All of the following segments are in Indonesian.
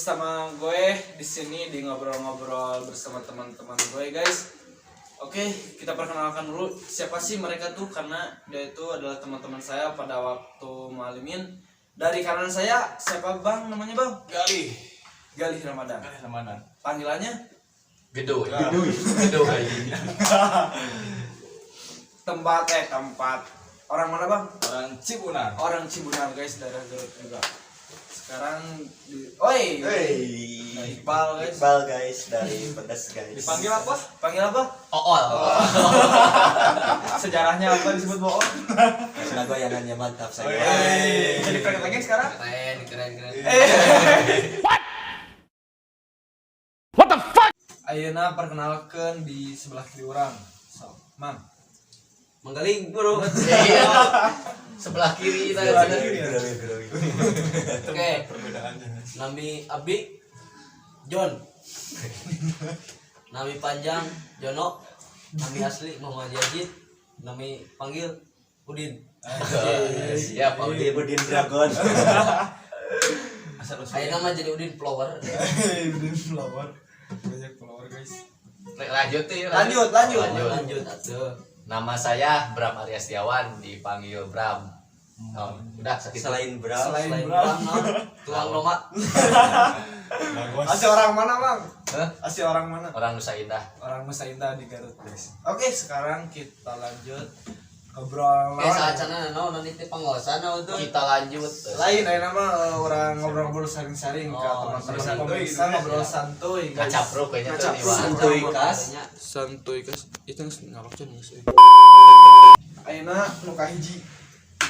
bersama gue di sini di ngobrol-ngobrol bersama teman-teman gue, guys. Oke, kita perkenalkan dulu siapa sih mereka tuh, karena dia itu adalah teman-teman saya pada waktu Malimin. Dari kanan saya siapa bang? Namanya bang? Galih Ramadan. Panggilannya? Gedoy. Tempat orang mana bang? Orang Cibunar. Orang Cibunar, guys, daerah Garut juga. Sekarang Iqbal guys dari Pedas guys. Dipanggil apa? Panggil apa? Ool. Sejarahnya apa disebut bool? Karena goyangannya mantap saya. Jadi pengen lagi sekarang? Keren. Ayeuna perkenalkan di sebelah kiri orang. So, Mang. Menggaling bro. Iya. Sebelah kiri kita. Oke. Nami Abi John. Nami panjang Jono. Nami asli Muhammad Yazid. Nami panggil Udin. Siap, Udin Dragon. Saya nama jadi Udin Flower. Udin flower. Banyak flower, guys. Lanjut atuh. Nama saya Bram Arya Setiawan, dipanggil Bram. Udah sakit. Selain Bram, Selain Selain Bram. tuang loma. Asli orang mana, Bang? Hah? Asli orang mana? Orang Nusa Indah. Orang Nusa Indah di Garut, guys. Oke, sekarang kita lanjut ngobrol. Kayak saacana naon nanti panggosan naon tuh. Kita lanjut. Lain nama orang ngobrol-ngobrol saring-saring ke Oh, teman-teman santuy pemirsa, gitu, ngobrol ya. santuy, guys. Ngacapro kayaknya tuh Ngacapro. nih, Bang. Santuy kas. Santuy, guys. Itu ngaloknya nih, sih. Ayeuna nu kahiji.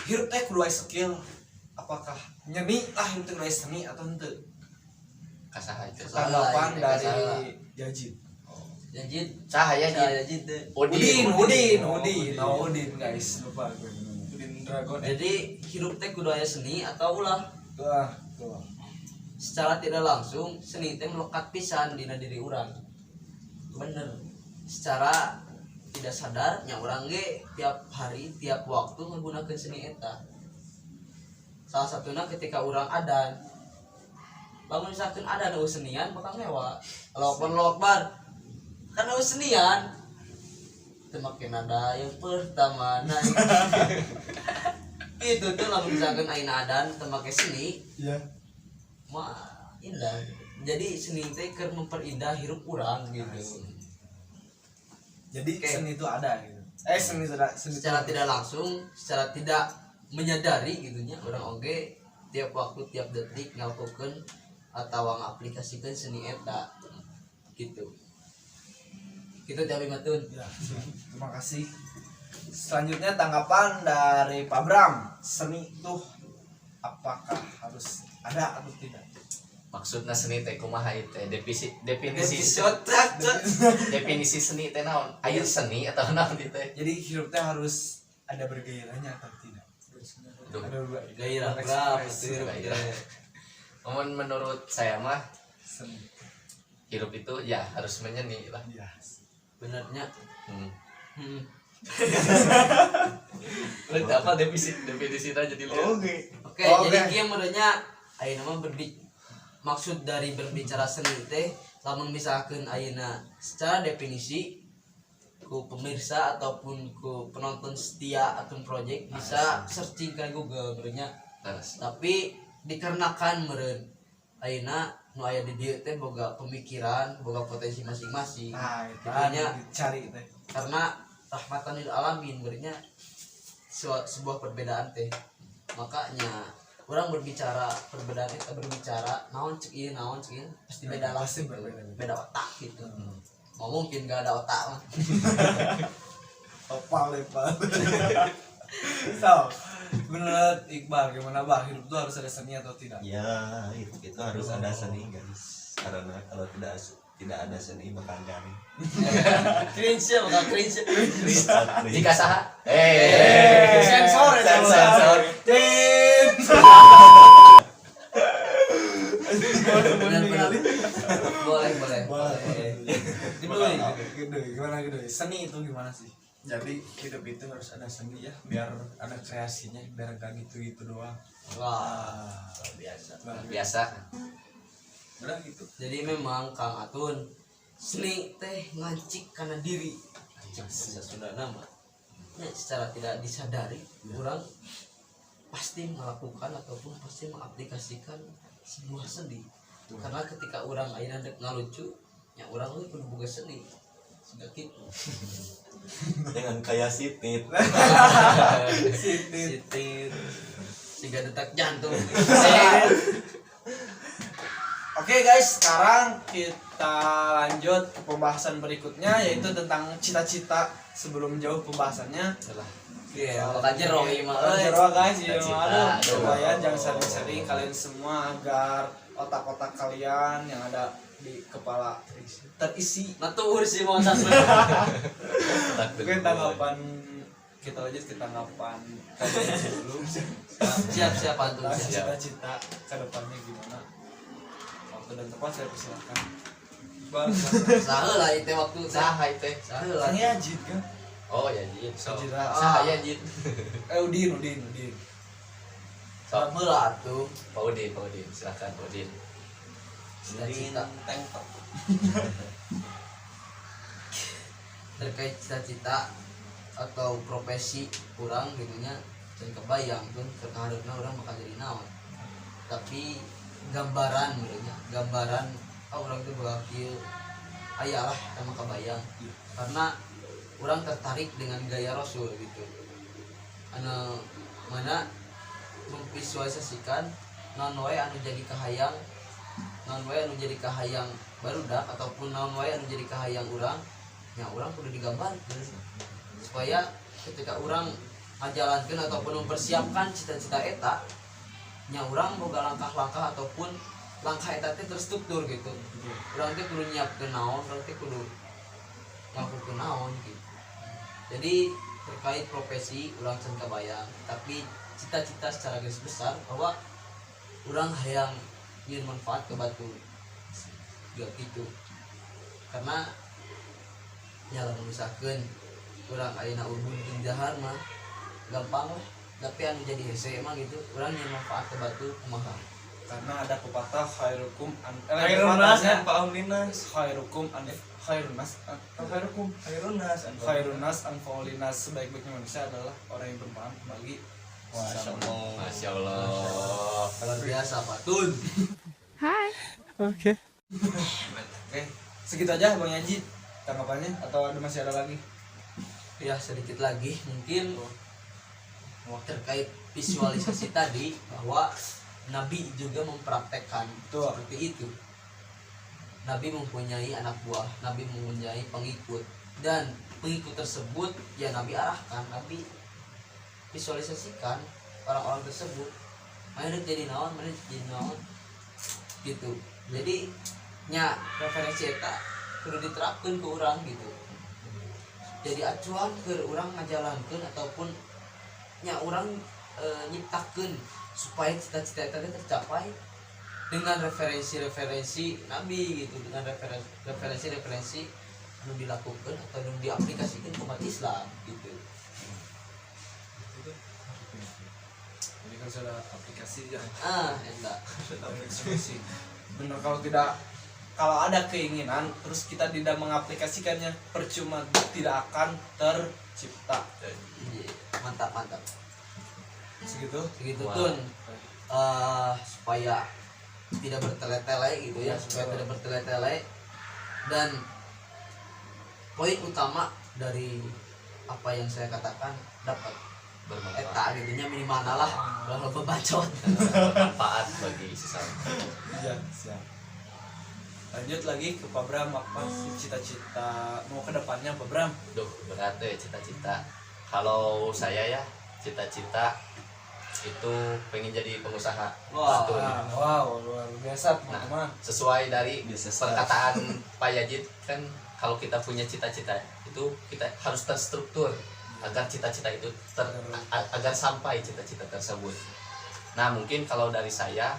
Hirup teh kudu aya skill. Apakah nyeni lah hirup teh kudu aya seni atau henteu? Kasaha itu. Tanggapan Salah, dari salah. Jajid. Yazid. Cahaya Yazid. Udin, guys. Lupa gue. Udin Dragon. Jadi hirup teh kudu aya seni atau ulah Tuh. secara tidak langsung seni teh melekat pisan dina diri urang. Bener. Secara tidak sadar nya urang ge tiap hari tiap waktu menggunakan seni eta. Salah satunya ketika urang adan. Lamun misalkan adan eueuh senian bakal mewah. Allahu Akbar. Kan eueuh senian. Teu make nada yang pertama naik. Itu tuh lamun misalkan ayeuna adan teu make seni, Iya. mah indah. Jadi seni teh keur memperindah hirup urang gitu. Jadi Oke. seni itu ada gitu. Seni Secara tidak langsung, secara tidak menyadari gitunya orang oge tiap waktu tiap detik ngelakukeun atau ngaplikasikeun seni eta gitu. Gitu tapi matun. Ya, terima kasih. Selanjutnya tanggapan dari Pak Bram. Seni itu apakah harus ada atau tidak? Maksudna seni teh kumaha ieu teh? Definisi seni teh naon? Aya seni atau naon ieu teh? Jadi hidup teh harus ada bergairahnya atau tidak? Duh, Ada Gairah berapa tuh gairah. Namun menurut saya mah seni. hidup itu ya harus menyeni lah. Ya. benernya. Hmm. Apa definisinya jadi lihat. Oke, jadi kieu menurutnya ayeuna mah maksud dari berbicara seni teh lamun misalkan ayeuna secara definisi ku pemirsa ataupun ku penonton setia akun project bisa searching ke Google menurutnya. Tapi dikarenakan meureun ayeuna nu aya di dieu teh boga pemikiran, boga potensi masing-masing. Nah, itu Intinya dicari teh. karena rahmatan lil alamin berarti sebuah perbedaan teh. Makanya orang berbicara perbedaan itu berbicara naon cek ieu pasti beda lah, Pasti gitu. berbeda. Beda otak gitu. Mau mungkin gak ada otak mah. Opal. So, menurut Iqbal gimana Bah? Hidup itu harus ada seni atau tidak? Ya, itu harus ada seni guys. Karena kalau tidak ada seni bakal garing. Cringe bakal cringe. Jika saha? Sensor. Benar. Boleh. Gimana gitu? Seni itu gimana sih? Jadi hidup itu harus ada seni ya, biar ada kreasinya, biar gak gitu-gitu doang. Wah, biasa udah gitu. Jadi memang Kang Atun seni teh ngancik karena diri bisa sudah nama ya, secara tidak disadari orang pasti melakukan ataupun pasti mengaplikasikan sebuah seni karena ketika orang ayeuna dek ngalucu ya orang euy kudu boga seni sudah gitu Dengan kayak sitit. sitit sehingga detak jantung Oke guys, sekarang kita lanjut ke pembahasan berikutnya yaitu tentang cita-cita sebelum jauh pembahasannya. ya bakal jero ieu mah Oh, jero guys, ya Cita-cita. coba ya jangan sering-sering kalian semua agar otak-otak kalian yang ada di kepala terisi. natuur sih mau satu Mungkin tanggapan kita lanjut ke tanggapan kalian dulu. siap Atun Tentang siap cita-cita ke depannya gimana? Waktu dan tempat saya persilakan. saheula itu waktu Saha teh. saheula Saya Jid kan? Oh ya Jin. So. Jid. Saha ya Jin. Udin. So, saheula atuh Pak Udin. Silakan Pak Udin. cita-cita Tank top. terkait cita-cita atau profesi kurang gitunya dan kebayang pun keharapna orang bakal jadi naon tapi gambaran menurutnya gambaran orang itu bakal kieu aya lah sama kebayang karena orang tertarik dengan gaya Rasul gitu anu mana memvisualisasikan naon wae anu jadi kahayang naon wae anu jadi kahayang barudak ataupun naon wae anu jadi kahayang urang ya urang kudu digambarkeun supaya ketika urang ngajalankeun ataupun mempersiapkan cita-cita eta nya urang boga langkah-langkah ataupun langkah eta teh terstruktur gitu urang teh kudu nyiapkeun naon urang teh kudu ngelakukeun naon gitu jadi terkait profesi urang can kabayang tapi cita-cita secara garis besar bahwa urang hayang nyeun manfaat ke batu juga gitu karena ya lamun misalkeun urang ayeuna ubun jeung jahar mah gampang lah tapi anu jadi hese mah gitu urang nyeun manfaat ke batu kumaha Karena ada pepatah khairukum Khairunas an fa'ulinas. khairukum an khairunas khairukum Khairunas an khairunas an faulinas sebaik-baiknya manusia adalah orang yang bermanfaat bagi Masya Allah. Masya Allah. luar biasa Patun Oke, segitu aja Bang Yaji tanggapannya atau ada masih ada lagi? ya sedikit lagi mungkin terkait visualisasi tadi bahwa Nabi juga mempraktekkan Betul. seperti itu. Nabi mempunyai anak buah, Nabi mempunyai pengikut dan pengikut tersebut ya Nabi arahkan, Nabi visualisasikan orang-orang tersebut mana jadi naon, mana jadi naon gitu. Jadi nya referensi eta kudu diterapkan ke orang gitu. Jadi acuan ke orang ngajalankeun ataupun nya orang nyiptakeun supaya cita-cita itu tercapai dengan referensi-referensi Nabi gitu, dengan referensi-referensi yang dilakukan atau yang diaplikasikan ke umat Islam gitu. Jadi kan sudah aplikasi ya. Enggak. Aplikasi. Benar kalau ada keinginan terus kita tidak mengaplikasikannya percuma tidak akan tercipta. Iya, mantap. Segitu. Segitu Wow. Tun. Supaya tidak bertele-tele gitu ya, supaya tidak bertele-tele dan poin utama dari apa yang saya katakan dapat Bermanfaat. eta gitunya minimal lah kalau bacot. Bermanfaat bagi sesama. Iya, siap. Lanjut lagi ke Pak Bram, apa sih cita-cita mau ke depannya Pak Bram? Duh, berat ya cita-cita. Kalau saya ya, cita-cita itu pengen jadi pengusaha. Wah, Betul. Wow, luar biasa teman-teman. Sesuai dari Biasa perkataan Pak Yajid kan kalau kita punya cita-cita itu kita harus terstruktur agar cita-cita itu agar sampai cita-cita tersebut. Nah mungkin kalau dari saya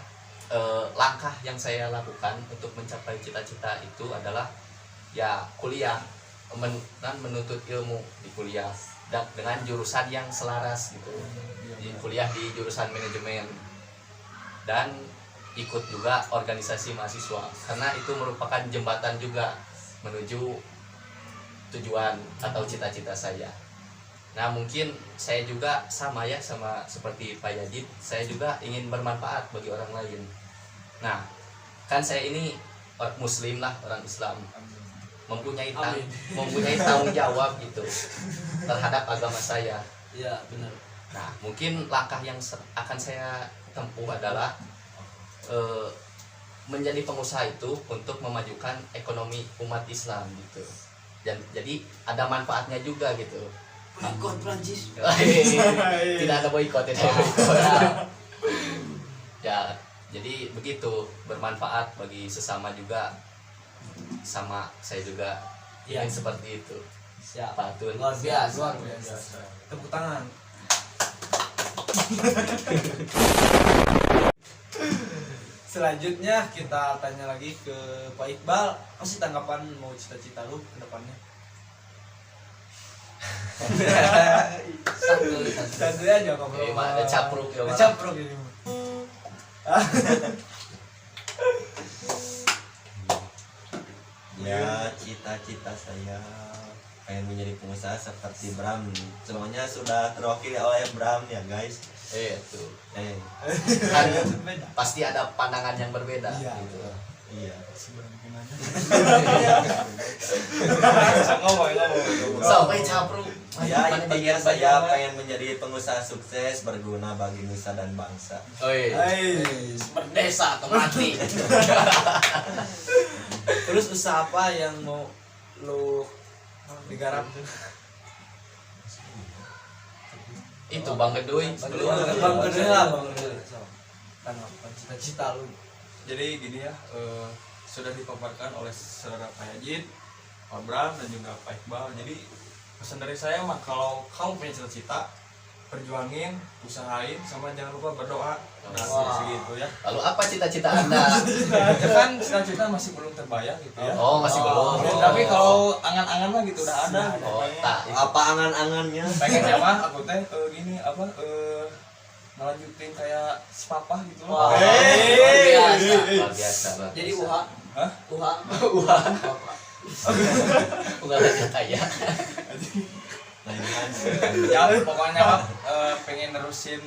langkah yang saya lakukan untuk mencapai cita-cita itu adalah ya kuliah, menuntut ilmu di kuliah dan dengan jurusan yang selaras gitu. Di kuliah di jurusan manajemen dan ikut juga organisasi mahasiswa karena itu merupakan jembatan juga menuju tujuan atau cita-cita saya. Nah mungkin saya juga sama ya, sama seperti Pak Yajid, saya juga ingin bermanfaat bagi orang lain. Nah kan saya ini muslim lah, orang Islam, mempunyai tanggung jawab gitu terhadap agama saya. Iya benar. Nah mungkin langkah yang akan saya tempuh adalah menjadi pengusaha itu untuk memajukan ekonomi umat Islam gitu. Dan jadi ada manfaatnya juga gitu. Boykot Prancis. Tidak ada boykot, tidak ada boykot. Ya, jadi begitu, bermanfaat bagi sesama juga, sama saya juga Iya. ingin seperti itu. Siap. Pak Tun. Luar biasa. Luar biasa. Tepuk tangan. Selanjutnya kita tanya lagi ke Pak Iqbal, apa sih tanggapan mau cita-cita lu ke depannya? Santuy. Santuy aja ngobrol. Oke, Mak, ada capruk ya, Ada Mak. capruk ini. Ya cita-cita saya pengen menjadi pengusaha seperti Bram. Semuanya sudah terwakili oleh Bram ya guys. Itu. Eh, Kan pasti ada pandangan yang berbeda Iya. gitu. iya. Ngomong. Sampai capruk. Ya Mana intinya bagian saya bagian? pengen menjadi pengusaha sukses berguna bagi nusa dan bangsa. Oi. Hai. Berdesa atau mati. Terus usaha apa yang mau lu digarap? Itu Bang Gedoy. Bang Gede lah, Bang Gede. Tanggapan cita-cita lu. Jadi gini ya, sudah dipaparkan oleh saudara Pak Yajid, Pak Bram dan juga Pak Iqbal. Jadi pesan dari saya mah kalau kamu punya cita-cita, perjuangin, usahain, sama jangan lupa berdoa. Nah, segitu ya. Lalu apa cita-cita Anda? Ya kan cita-cita masih belum terbayang gitu ya. Oh, masih belum. Tapi kalau angan-angan mah gitu udah ada. Oh, tak. Apa angan-angannya? Pengennya mah aku teh gini apa ngelanjutin kayak si papa gitu Wah. loh. Luar biasa. Luar biasa. Luar Jadi biasa. Uha. Hah? Uha. Bukan lagi kaya. Lain kan. Ya pokoknya mah pengen nerusin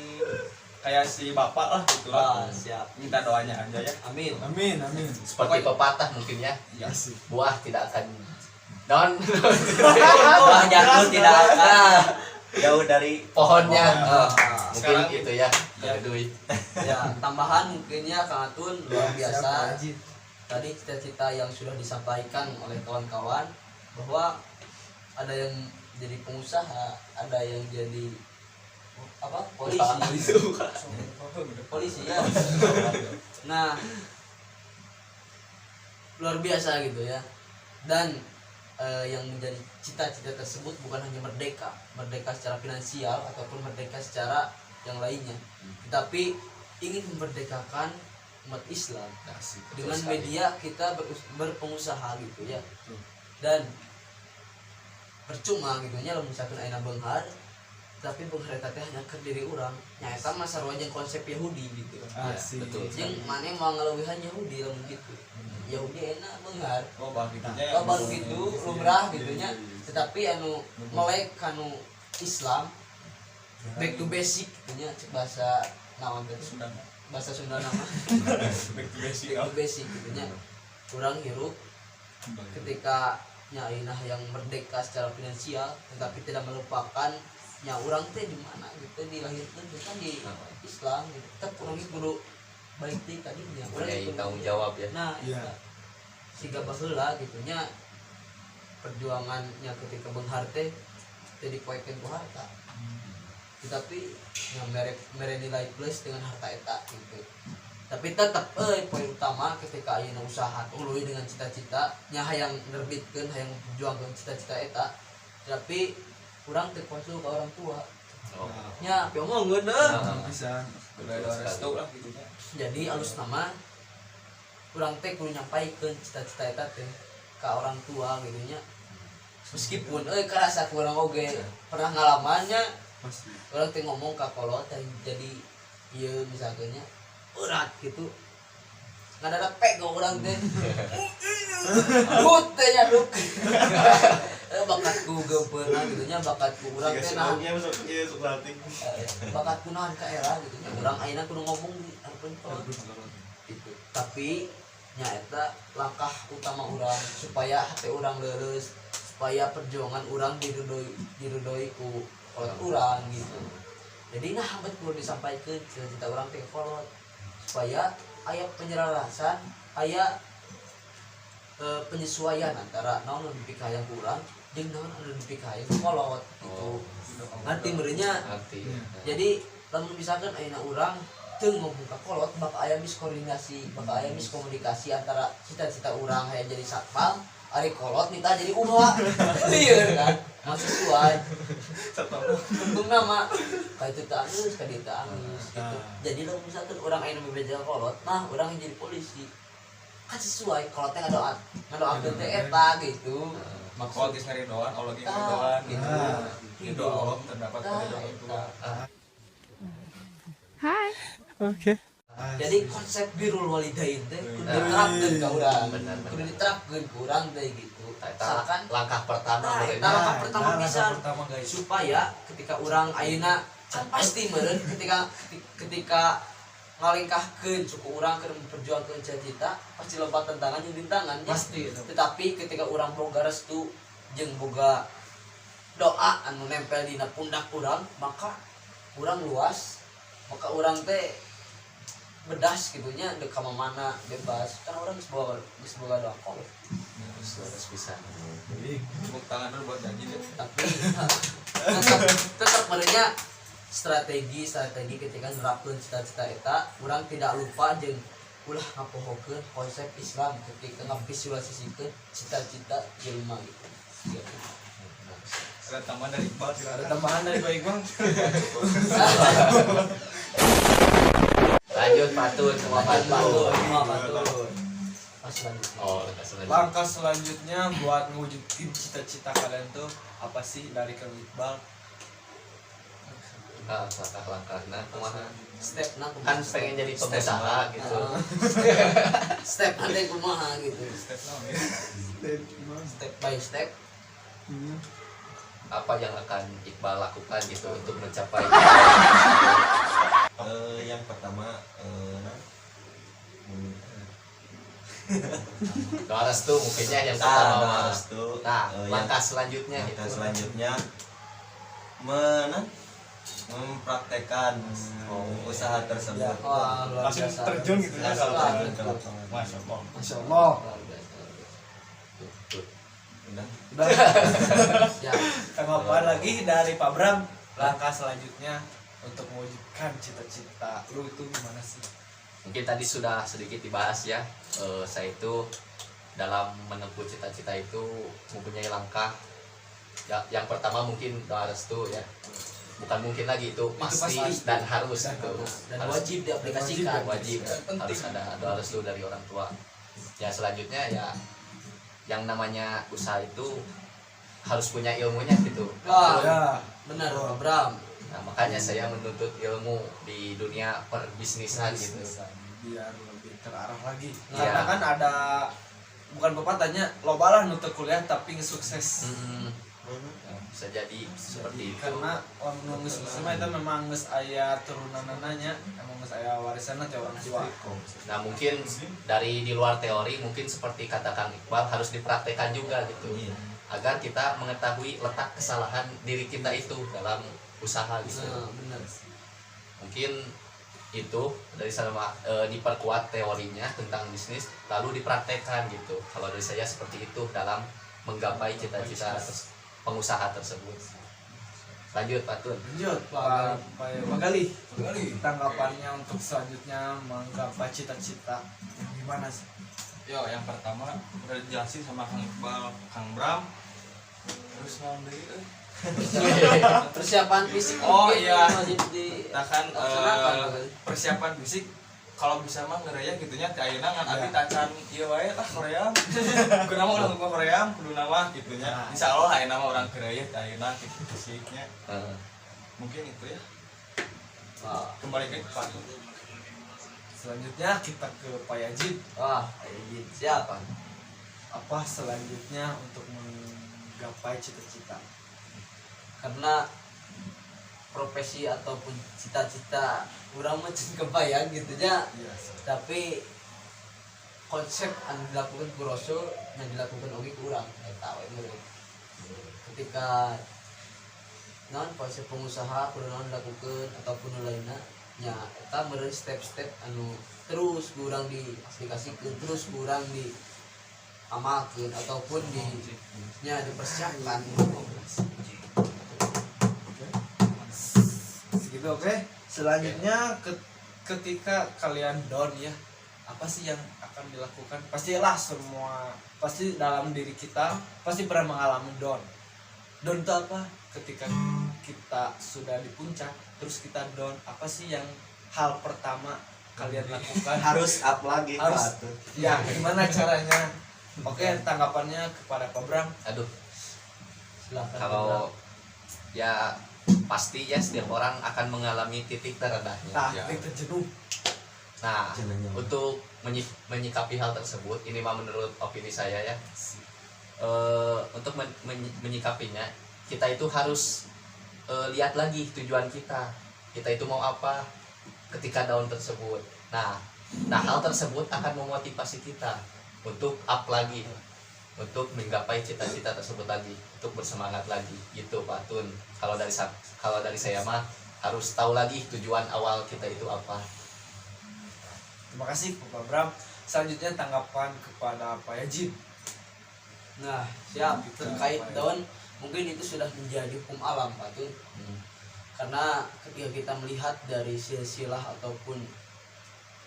kayak si bapak lah gitu Ah, lah. siap. Minta doanya aja ya. Amin. Amin. Seperti pepatah mungkin ya. Iya sih. Buah tidak akan daun Wah jatuh tidak akan jauh dari pohonnya. Oh. Mungkin Sekarang- gitu ya. Gedoy. Ya, tambahan mungkinnya Kang Atun luar biasa. Siap, Ajit. Tadi cita-cita yang sudah disampaikan oleh kawan-kawan bahwa ada yang jadi pengusaha, ada yang jadi apa? Polisi ya. Nah, luar biasa gitu ya. Dan yang menjadi cita-cita tersebut bukan hanya merdeka secara finansial ataupun merdeka secara yang lainnya, tetapi ingin memerdekakan umat Islam dengan media kita berpengusaha gitu ya. Dan percuma gitu nya lamun misalkan ayeuna beunghar tapi beunghar eta teh hanya keur diri urang nya eta mah sarua jeung konsep Yahudi gitu. Asik. betul. Jeung maneh mau ngaleuwihan Yahudi lamun gitu. Yahudi enak beunghar. Oh bang gitunya ya. Oh baru gitu lumrah gitu nya. Tetapi anu melek kanu Islam back to basic gitu nya cek bahasa naon teh Sudah. bahasa Sunda nama Back to basic. back to basic gitu nya. Urang hirup ketika nya ayeuna yang merdeka secara finansial tetapi tidak melupakan nya urang teh di mana gitu dilahirkan kan di Islam gitu. Tetep urang ge kudu balik deui ka dinya. Urang Punya kudu- tanggung jawab ya. Nah, Iya. siga baheula gitu nya perjuangannya ketika beunghar teh teu dipoekeun ku harta. Tetapi yang mere nilai plus dengan harta eta gitu. Tapi tetap poin utama ketika ayeuna usaha tuluy dengan cita-cita nya hayang nerbitkeun hayang perjuangkeun cita-cita eta. Tapi kurang teu konsul ka orang tua. Oh. Nya piongongkeun Nah, Bisa. Udah ada restu lah gitu ya. Jadi alus nama kurang teh kudu nyampaikeun cita-cita eta teh ka orang tua gitu nya. Meskipun kerasa kurang oge pernah ngalamannya orang teh ngomong ka kolot teh jadi ieu misalnya berat gitu ada pek orang teh teh nyaduk bakatku geupeuna gitu nya bakatku urang teh nahan bakatku nahan ka era gitu nya urang ayeuna kudu ngomong di hareupeun kolot gitu. Tapi nya eta langkah utama urang supaya hati urang leureus, supaya perjuangan urang diridoi ku kolot urang gitu. Jadi nah betul disampaikan cita-cita urang teh kolot supaya aya penyelarasan, aya penyesuaian antara naon nu dipikayang urang jeung naon anu dipikayang kolot gitu. Nanti merenya jadi lamun misalkan ayeuna urang teu ngomong ka kolot bakal aya miskoordinasi, bakal aya miskomunikasi antara cita-cita urang hayang jadi satpam, ari kolot minta jadi uha. Lieur kan? Masih sesuai. Untung nama ka itu teh anggeus, ka dieu teh anggeus gitu. Jadi lamun misalkan urang ayeuna bebeja kolot, nah urang jadi polisi. Kan sesuai kolotnya ngadoakeun teh eta gitu. Maksud geus ngaridoan Allah ge ngaridoan gitu. Ridho Allah terdapat pada doa itu. Jadi konsep birrul walidain teh kudu diterapkeun ka urang. Kudu diterapkeun ka urang teh gitu. Misalkan langkah pertama Nah, langkah pertama bisa supaya ketika urang ayeuna kan pasti meureun ketika ngalengkahkeun suku urang keur memperjuangkeun cita-cita pasti loba tantangan jeung rintangan Pasti itu. tetapi ketika urang boga restu jeung boga doa anu nempel dina pundak urang maka urang luas, maka urang teh bedas gitunya dek ka mana bebas kan urang geus boga doa kolot. harus bisa. Jadi tepuk tangan dulu buat janji deh. Tapi tetap merenya strategi ketika nerapkeun cita-cita eta urang tidak lupa jeung ulah ngapohokeun konsep Islam ketika ngavisualisasikeun cita-cita jelema gitu. Ada tambahan dari Iqbal Ada silakan. tambahan dari Pak Iqbal? Lanjut patun semua patun. Pas lanjut. Oh, selanjutnya. Langkah selanjutnya buat ngewujudin cita-cita kalian tuh apa sih dari Kang Iqbal? Langkah-langkahna kumaha? Step na Kan pengen jadi pengusaha gitu. step nanti kumaha gitu. Step naon ya? Step by step. Apa yang akan Iqbal lakukan gitu untuk mencapai Yang pertama doa restu mungkinnya yang pertama. restu. Nah, Yang langkah selanjutnya langkah itu. selanjutnya mempraktekkan usaha tersebut. Wah, luar Langsung biasa. terjun gitu ya kalau Langsung terjun. terjun. Masya Allah. Masya Allah. Udah. Udah. Ya, Tanggapan lagi dari Pak Bram. Langkah selanjutnya untuk mewujudkan cita-cita lu itu gimana sih? Mungkin tadi sudah sedikit dibahas ya. Saya itu dalam menempuh cita-cita itu mempunyai langkah. Ya, yang pertama mungkin doa restu ya. Bukan mungkin lagi itu pasti pasti. dan harus Dan gitu. dan Harus wajib diaplikasikan. wajib harus ada doa restu dari orang tua. Ya selanjutnya ya yang namanya usaha itu harus punya ilmunya gitu. Wah, Ya. benar Pak Bram. Nah, makanya saya menuntut ilmu di dunia perbisnisan gitu. Biar lebih terarah lagi. Iya. Karena kan ada bukan pepatahnya loba lah nu teu kuliah tapi sukses. Ya, bisa jadi seperti itu. Karena orang geus sukses mah eta memang geus aya turunanana, emang geus aya warisanna ti orang tua. Nah mungkin dari di luar teori mungkin seperti kata Kang Iqbal harus dipraktekkan juga gitu Iya. agar kita mengetahui letak kesalahan diri kita itu dalam usaha gitu. Nah, benar. Mungkin itu dari sama diperkuat teorinya tentang bisnis lalu dipraktekkan gitu. Kalau dari saya seperti itu dalam menggapai cita-cita pengusaha tersebut. Lanjut Pak Tun. Lanjut Pak Gali. Tanggapannya untuk selanjutnya menggapai cita-cita gimana sih? Yo, yang pertama udah dijelasin sama Kang Iqbal, Kang Bram. Terus naon deui? Persiapan fisik Oh, mungkin iya. wajib di Nah kan laksanakan. persiapan fisik kalau bisa mah ngereya gitunya ti ayeuna ngan abi tacan ieu wae tah Korea. Kudu nama ulah ngomong Korea, kudu nama gitunya. Insyaallah ayeuna mah urang kereya ti ayeuna gitu fisiknya. Mungkin itu ya. Wah, Kembali ke Pak. selanjutnya kita ke Pak Yajid. Wah, Yajid siapa? Apa selanjutnya untuk menggapai cita-cita? Karena profesi ataupun cita-cita kurang macam kebayang gitu ya, Iya. tapi konsep yang dilakukan ku Rasul yang dilakukan oleh kurang tahu ketika non konsep pengusaha kudu naon dilakukan ataupun lainnya nya eta meureun step-step anu terus kurang diaplikasikan, terus kurang di amalkeun ataupun di nya dipersiapkan. Segitu oke. Selanjutnya ketika kalian down ya, apa sih yang akan dilakukan? Pastilah semua pasti dalam diri kita pasti pernah mengalami down. Down itu apa? Ketika kita sudah di puncak terus kita down, apa sih yang hal pertama kalian lakukan? Harus up lagi Harus. Pak. Ya, gimana caranya? Oke, tanggapannya kepada Pak Bram. Aduh, Silakan. kalau ya pasti ya setiap orang akan mengalami titik terendahnya. Nah, Ya. kita jenuh. Nah, Jenengnya. untuk menyikapi hal tersebut, ini mah menurut opini saya ya, untuk menyikapinya, kita itu harus lihat lagi tujuan kita itu mau apa ketika daun tersebut. Nah hal tersebut akan memotivasi kita untuk up lagi, untuk menggapai cita-cita tersebut lagi, untuk bersemangat lagi gitu Pak Tun. Kalau dari saya mah harus tahu lagi tujuan awal kita itu apa. Terima kasih Pak Bram. Selanjutnya tanggapan kepada Pak Yajid. Nah, siap terkait daun mungkin itu sudah menjadi hukum alam Pak Tun. Karena ketika kita melihat dari silsilah ataupun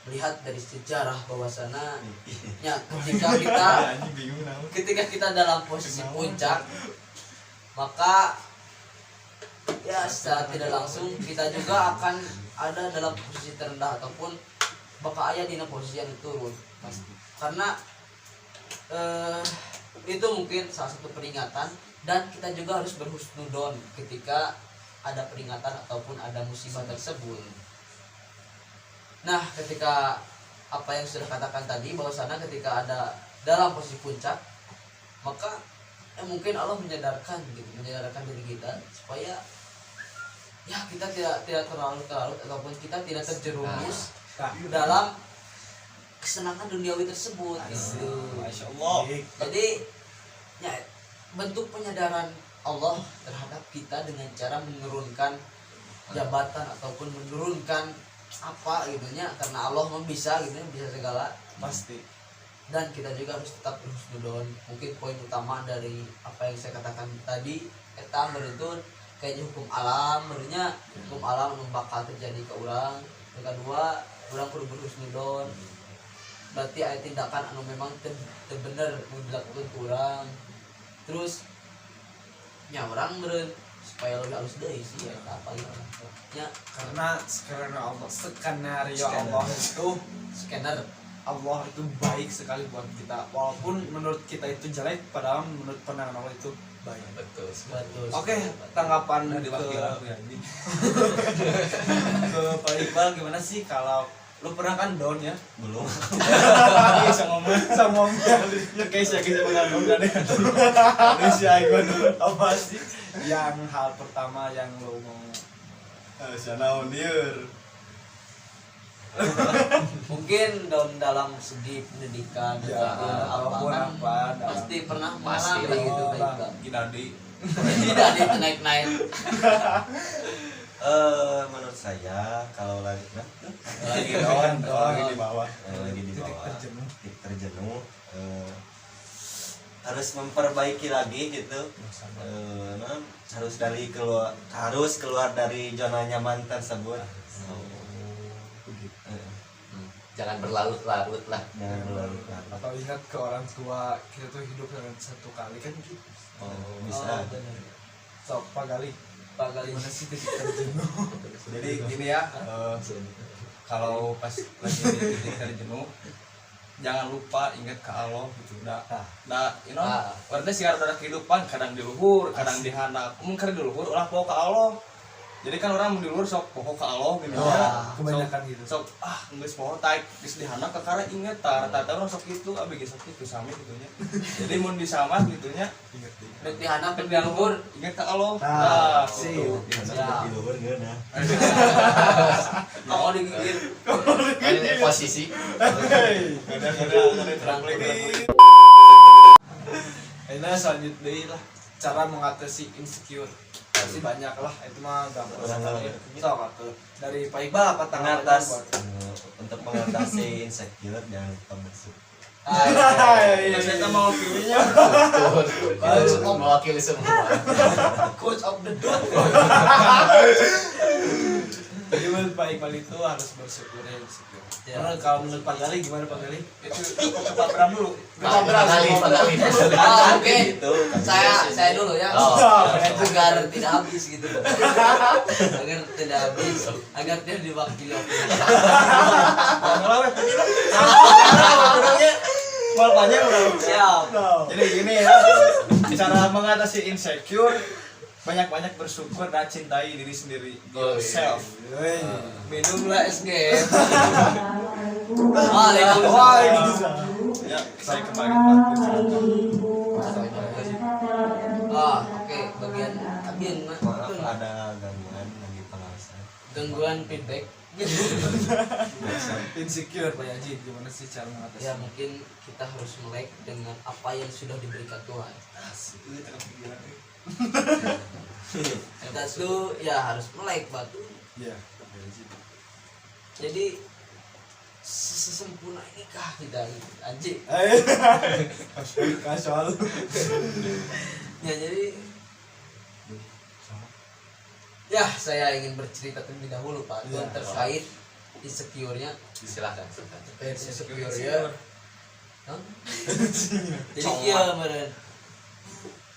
melihat dari sejarah bahwasana ya ketika kita dalam posisi puncak, maka ya secara tidak langsung kita juga akan ada dalam posisi terendah ataupun bakal ada di posisi yang turun. Karena itu mungkin salah satu peringatan, dan kita juga harus berhusnudon ketika ada peringatan ataupun ada musibah tersebut. Nah, ketika apa yang sudah katakan tadi bahwasana ketika ada dalam posisi puncak, maka mungkin Allah menyadarkan diri kita supaya ya kita tidak terlalu ataupun kita tidak terjerumus dalam kesenangan duniawi tersebut gitu. Masya Allah. Jadi ya bentuk penyadaran Allah terhadap kita dengan cara menurunkan jabatan ataupun menurunkan apa gitunya, karena Allah bisa gitu, bisa segala Pasti. dan kita juga harus tetap berhusnudon. Mungkin poin utama dari apa yang saya katakan tadi eta menuntun kayak hukum alam, menurutnya hukum alam yang bakal terjadi ke orang. Yang kedua, orang perlu berhusnudon. Berarti ada tindakan anu memang bener dilakukan ke orang. Terus ya orang meren supaya lebih halus deh sih ya apa gitu ya, Karena skenario Allah itu scanner Allah itu baik sekali buat kita. Walaupun menurut kita itu jelek, padahal menurut pandangan Allah itu baik. Betul. bagus. Oke, tanggapan ke Pak Iqbal gimana sih kalau lu pernah kan down ya? Belum. Sama kayak saya gitu mengandung kan ya. Indonesia Iqbal apa sih yang hal pertama yang lu mau Mungkin dalam segi pendidikan ya, ataupun apa kan dalam- pasti pernah Pasti mengalami lah. gitu baik Kinadi tidak naik Menurut saya kalau lagi lagi doang lagi di bawah. lagi di Titik bawah terjenuh. titik terjenuh, harus memperbaiki lagi gitu. Harus keluar dari zona nyaman tersebut. Jangan berlarut-larut lah. Jangan berlarut-larut. Atau lihat ke orang tua kita tuh hidup dengan satu kali kan gitu. Bisa. So, Pak Gali, gimana sih titik terjenuh? Jadi gini ya, kalau pas lagi di titik terjenuh, jangan lupa ingat ke Allah gitu. You know, berarti sih ada kehidupan, kadang di luhur, kadang di handap. Mungkin di luhur ulah bawa ke Allah. jadi kan orang di luar sok poho ka Allah gitu Oh, ya. kebanyakan gitu. Sok geus poho taek geus dihana ka kara inget tah orang sok kitu abi geus sok kitu sami gitu nya. Jadi mun disamah gitu nya inget deui. Rek dihana teh luhur. Inget ka Allah. Nah, Gitu. Di luar geuna. Kamu digigit. Posisi Kadang-kadang terang lagi. Nah selanjutnya lah cara mengatasi insecure pasti banyak lah itu mah gampang Orang sekali. lain. Sok atuh dari Pak Iqbal apa tangan Untuk mengatasi insecure jangan lupa bersyukur. Terus kita mau pilihnya. mewakili semua. Coach of the dot. Jadi menurut Pak Iqbal itu harus bersyukur ya insecure. Kalau menurut Pak Gali gimana Pak Gali? Itu Pak Bram dulu. Pak Gali. Oke. Gitu. Saya dulu ya. Oh. Agar tidak habis gitu. Agar tidak habis. Agar tidak diwakili opini. Malah weh. Mal panjang udah. Siap. Jadi gini ya. Cara mengatasi insecure banyak-banyak bersyukur dan cintai diri sendiri. Yourself. Minumlah SG. Waalaikumsalam. Ya, saya kembali Pak. Oke, bagian Maaf ada gangguan lagi pengawasan. gangguan feedback. Insecure Pak Yaji gimana sih cara mengatasi? Ya mungkin kita harus melek dengan apa yang sudah diberikan Tuhan. Kita tuh ya harus melek batu. Iya. Jadi sesempurna inikah kita anjing. Kasual. Ya jadi ya saya ingin bercerita terlebih dahulu Pak Tuhan Ya. terkait insecure-nya. Silakan. Terkait insecure-nya. Hah? Jadi kieu meureun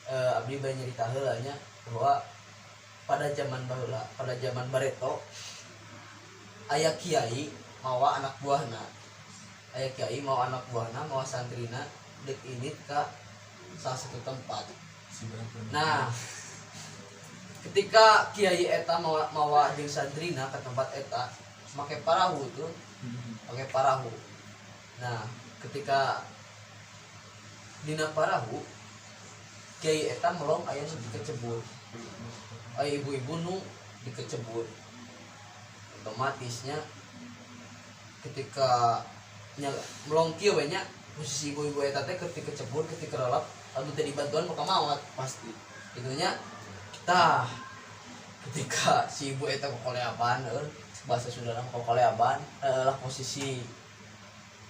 abdi bae nyarita heula nya bahwa pada zaman baheula, pada zaman Bareto aya kiai mawa anak buahna. Aya kiai mawa anak buahna, mawa santrina dek ini ka salah satu tempat. Nah, ketika kiai eta mawa jeung santrina ke tempat eta make parahu tuh, pakai parahu. Nah, ketika dina parahu kiai eta melong aya nu dikecebur. Aya ibu-ibu nu dikecebur. Otomatisnya ketika melong kieu we nya posisi ibu-ibu eta teh ketika kecebur ketika relap anu teh dibantuan maka maot Pasti. itunya tah ketika si ibu eta kokoleaban bahasa Sunda mah kokoleaban lah posisi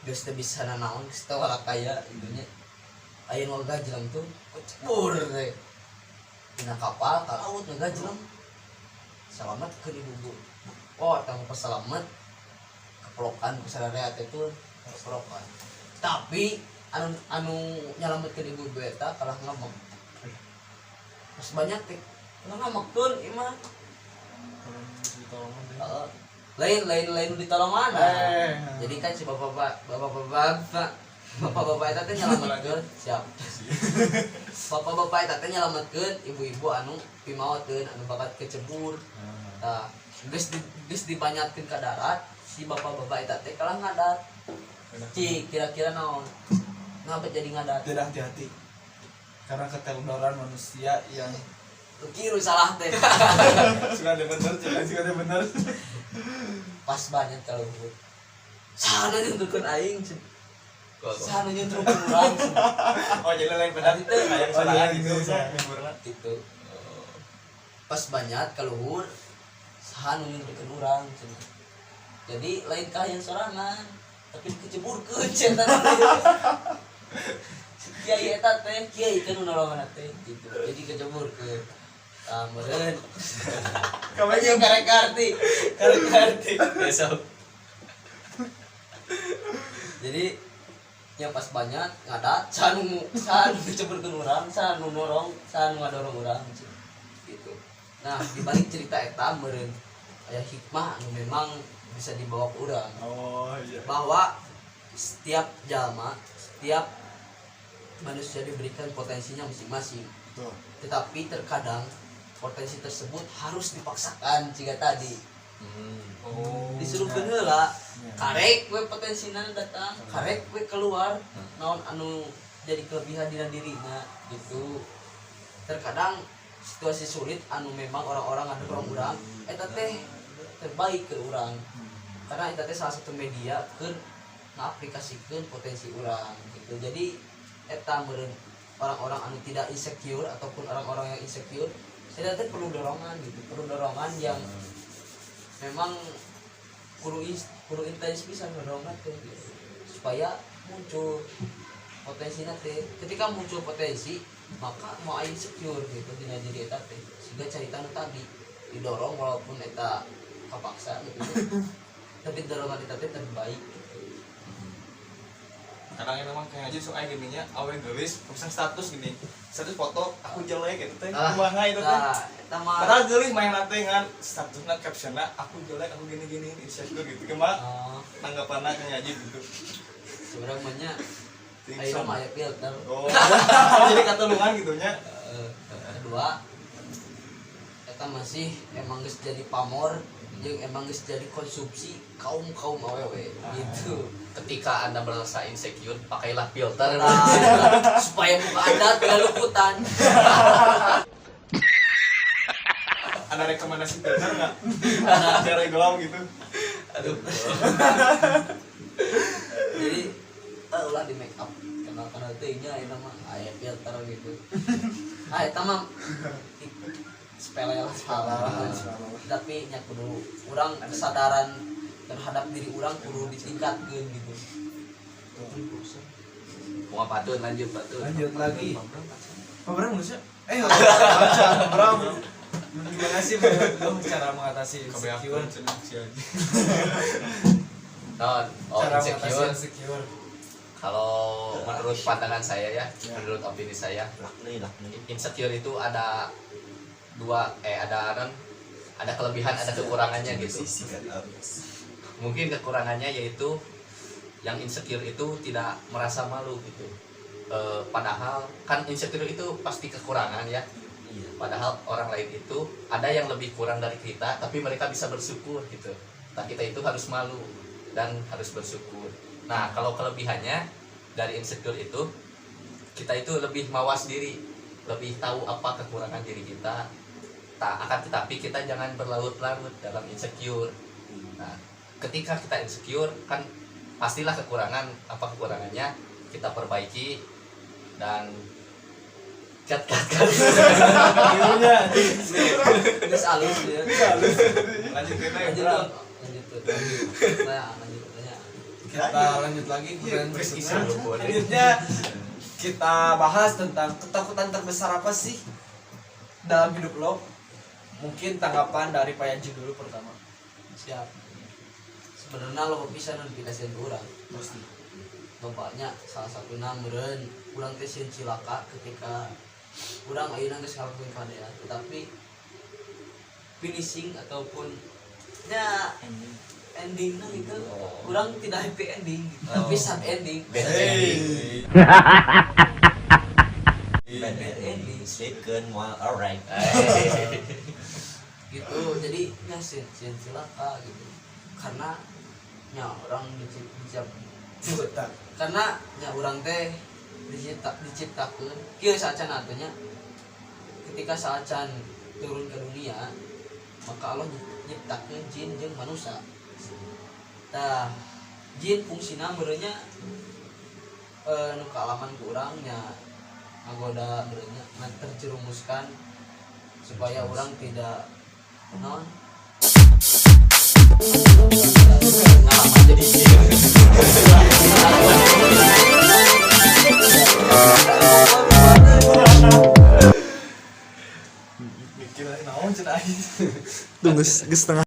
geus teu bisa nanaon geus teu walak kaya itunya aya nu gajlem tuh kecebur teh dina kapal ka laut ngagajlem salamet ke ibu oh tanggung pasalamet kepelokan kesadaran teh tuh kepelokan tapi anu nyalametkeun ibu eta kalah ngamuk pas banyak teh ngamuk tuh imah lain ditolongan jadi kan si bapak eta teh nyalametkeun siap bapak eta teh nyalametkeun ibu-ibu anu pimaotkeun anu bakat kecebur tah geus dibanyatkeun ka darat si bapak eta teh kalah ngadat cik kira-kira naon ngapa jadi ngadat Tidak hati-hati. Karena ketelodoran manusia yang lu kiru salah teh suka ada bener, suka ada bener. pas banyak kalau sana nyunturkeun aing sana nyunturkeun urang Oh, jadi lain benar itu kayak salah gitu. gitu pas banyak keluhur saha nu nyunturkeun urang cenah jadi lain kahayan sorangan tapi dikeceburkeun cenah kiai eta teh kiai kan nolongan teh gitu jadi keceburkeun meureun Kamu karek arti Besok. jadi yang pas banyak ngadat sanu diceburkeun urang sanu norong sanu ngadorong urang gitu. Nah dibalik cerita eta meureun aya hikmah anu memang bisa dibawa ke urang Oh iya. bahwa setiap jalma setiap manusia diberikan potensinya masing-masing Tuh. tetapi terkadang potensi tersebut harus dipaksakan jika tadi Oh. disuruh heula karek we potensina datang karek we keluar naon anu jadi kelebihan dina dirina gitu. Terkadang situasi sulit anu memang orang-orang anu urang eta teh terbaik ke urang karena eta teh salah satu media keur ngaplikasikeun potensi urang gitu. Jadi eta meureun orang-orang anu tidak insecure ataupun orang-orang yang insecure eta teh perlu dorongan gitu, perlu dorongan yang memang kudu intens bisa dorongan teh gitu. Supaya muncul potensi teh. Ketika muncul potensi maka mau insecure gitu dina diri eta teh sehingga carita nu tadi didorong walaupun eta kapaksa gitu tapi dorongan eta teh terbaik gitu. Kadang memang kayak aja soalnya gini nya awe gelis pesan status gini status foto aku jelek gitu teh kumaha itu teh Eta mah padahal gelis main nate kan statusna captionna aku jelek aku gini insecure gitu kemah tanggapanna kayak aja gitu sebenarnya ayo mah aya filter. oh jadi katulungan gitu nya Kedua eta masih emang geus jadi pamor jeung emang geus jadi konsumsi kaum awewe gitu. Ketika Anda merasa insecure, pakailah filter. Nah, supaya muka Anda tidak luputan. ada rekomendasi filter nggak ada telegram gitu Aduh. Jadi ulah di make up kenal teh nya eta mah aya filter gitu. Eta mah sepele lah tapi nya kudu urang kesadaran terhadap diri urang kudu ditingkatkeun gitu. Mau patun lanjut lagi Bram bisa Bram gimana sih cara mengatasi insecure kebanyakan senang sih aja cara insecure. mengatasi insecure Kalau menurut pandangan saya ya, menurut opini saya, laknai insecure itu ada ada kelebihan, ada kekurangannya gitu. Mungkin kekurangannya yaitu yang insecure itu tidak merasa malu gitu. Padahal kan insecure itu pasti kekurangan ya. Padahal orang lain itu ada yang lebih kurang dari kita, tapi mereka bisa bersyukur gitu. Nah kita itu harus malu dan harus bersyukur. Nah kalau kelebihannya dari insecure itu, kita itu lebih mawas diri, lebih tahu apa kekurangan diri kita. Akan tetapi kita jangan berlarut-larut dalam insecure. Nah ketika kita insecure kan pastilah kekurangan, apa kekurangannya kita perbaiki dan cut Geus alus ya. lanjut kita ya Lanjut Bram. dong. Lanjut tanya. kita lanjut lagi kemudian Berkisah. selanjutnya kita bahas tentang ketakutan terbesar apa sih dalam hidup lo. Mungkin tanggapan dari Pak Yaji dulu pertama. Siap. Sebenarnya lo bisa notifikasi urang. Pasti. Bapaknya salah satunya meureun urang teh sieun cilaka ketika urang ayeuna geus ngalakuin kadea tetapi finishing ataupun ya endingnya gitu urang tidak happy ending gitu. Tapi sad ending. Bad Hey. Bad ending Second one alright. gitu. Jadi ya sieun cilaka gitu. Karena nya orang diciptakan karena nya urang teh diciptakeun kieu saacan atunya ketika saacan turun ke dunia maka Allah nyiptakeun jin jeung manusia. Tah jin fungsina beureunya nu kaalaman ku urang nya ngagoda beureunya terjerumuskan supaya orang tidak non ngalaman jadi jin. mikir naon cenah Tunggu setengah